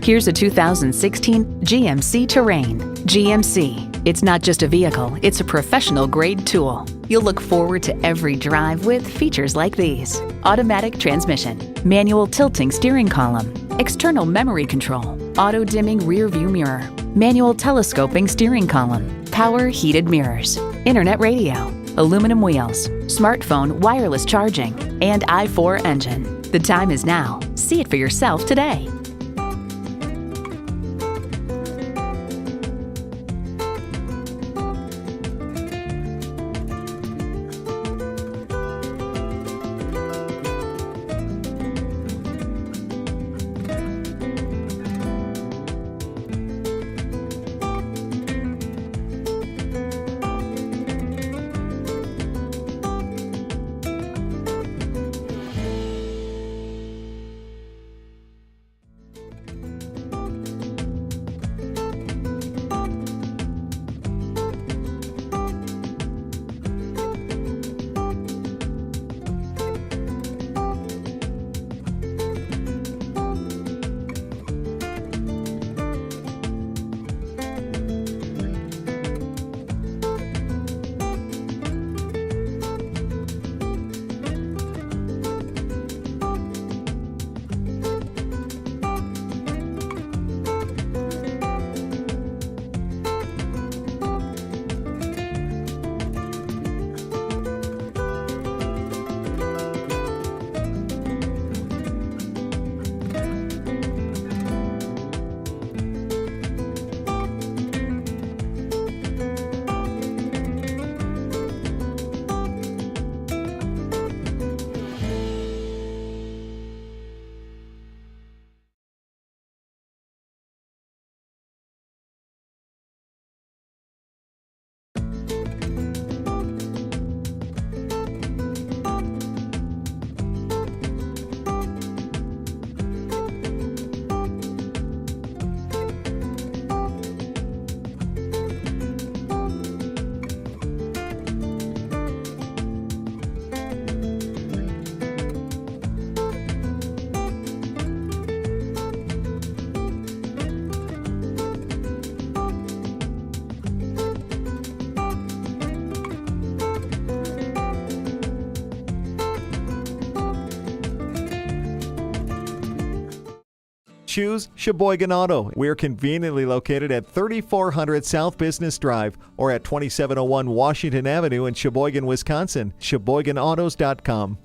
Here's a 2016 GMC Terrain. GMC. It's not just a vehicle, it's a professional-grade tool. You'll look forward to every drive with features like these: automatic transmission, manual tilting steering column, external memory control, auto-dimming rear-view mirror, manual telescoping steering column, power heated mirrors, internet radio, aluminum wheels, smartphone wireless charging, and i4 engine. The time is now. See it for yourself today. Choose Sheboygan Auto. We're conveniently located at 3400 South Business Drive or at 2701 Washington Avenue in Sheboygan, Wisconsin. SheboyganAutos.com.